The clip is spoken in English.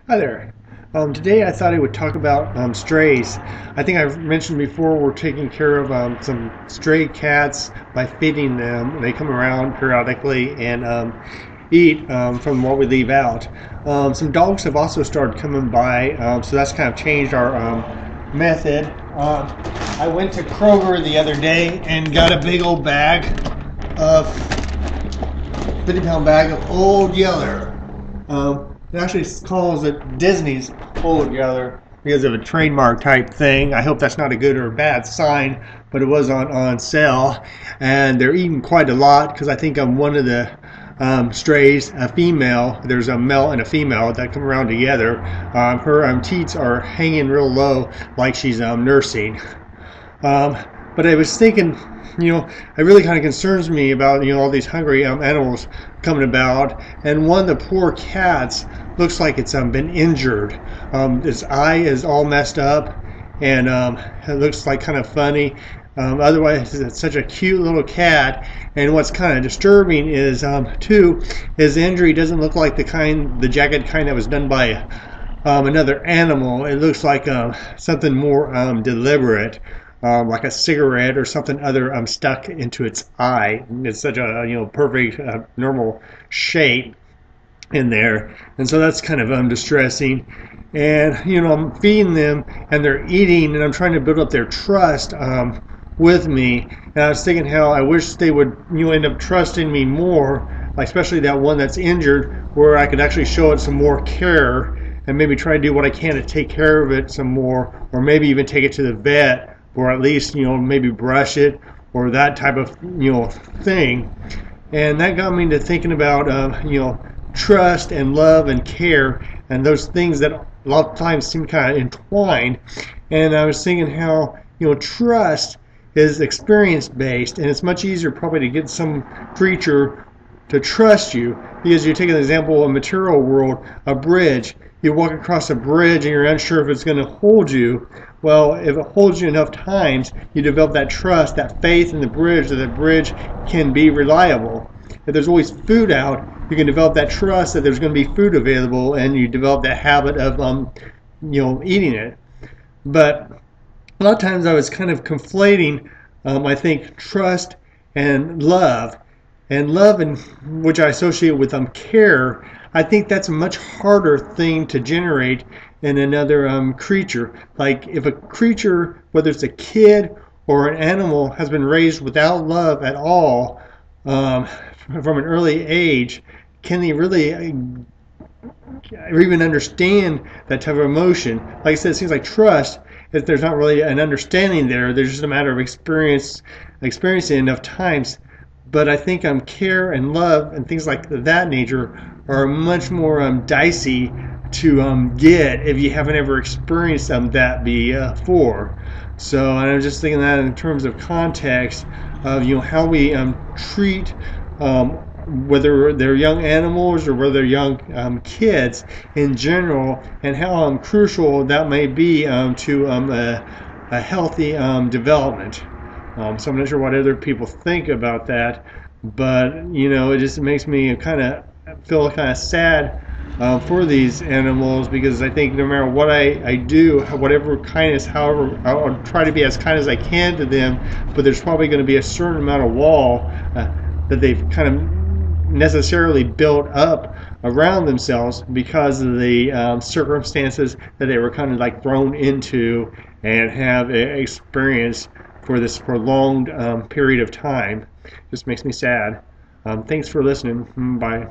Hi there. Today I thought I would talk about strays. I think I've mentioned before we're taking care of some stray cats by feeding them. They come around periodically and eat from what we leave out. Some dogs have also started coming by, so that's kind of changed our method. I went to Kroger the other day and got a big old bag of 50-pound bag of Old Yeller. It actually calls it Disney's Old Yeller because of a trademark type thing. I hope that's not a good or a bad sign, but it was on sale, and they're eating quite a lot because I think I'm one of the strays, a female. There's a male and a female that come around together. Her teats are hanging real low like she's nursing. But I was thinking, it really kind of concerns me about, all these hungry animals coming about. And one of the poor cats looks like it's been injured. Its eye is all messed up, and it looks like kind of funny. Otherwise, it's such a cute little cat. And what's kind of disturbing is, too, his injury doesn't look like the jagged kind that was done by another animal. It looks like something more deliberate. Like a cigarette or something other stuck into its eye. It's such a perfect normal shape in there, and so that's kind of distressing. And I'm feeding them and they're eating, and I'm trying to build up their trust with me. And I was thinking how I wish they would end up trusting me more, like especially that one that's injured, where I could actually show it some more care and maybe try to do what I can to take care of it some more, or maybe even take it to the vet, or at least maybe brush it or that type of thing. And that got me to thinking about trust and love and care, and those things that a lot of times seem kind of entwined. And I was thinking how trust is experience based, and it's much easier probably to get some creature to trust you, because you take an example of a material world, a bridge. You walk across a bridge and you're unsure if it's going to hold you. Well, if it holds you enough times, you develop that trust, that faith in the bridge, that the bridge can be reliable. If there's always food out, you can develop that trust that there's going to be food available, and you develop that habit of eating it. But a lot of times I was kind of conflating, I think, trust and love. And love, which I associate with care, I think that's a much harder thing to generate in another creature. Like if a creature, whether it's a kid or an animal, has been raised without love at all from an early age, can they really even understand that type of emotion? Like I said, it seems like trust, if there's not really an understanding there, there's just a matter of experiencing enough times. But I think care and love and things like that nature are much more dicey to get if you haven't ever experienced that before. So, and I was just thinking that in terms of context of how we treat whether they're young animals or whether they're young kids in general, and how crucial that may be to a healthy development. So I'm not sure what other people think about that, but it just makes me kind of feel kind of sad for these animals, because I think no matter what I do, whatever kindness, however, I'll try to be as kind as I can to them, but there's probably going to be a certain amount of wall that they've kind of necessarily built up around themselves because of the circumstances that they were kind of like thrown into and have experienced for this prolonged period of time. Just makes me sad. Thanks for listening. Bye.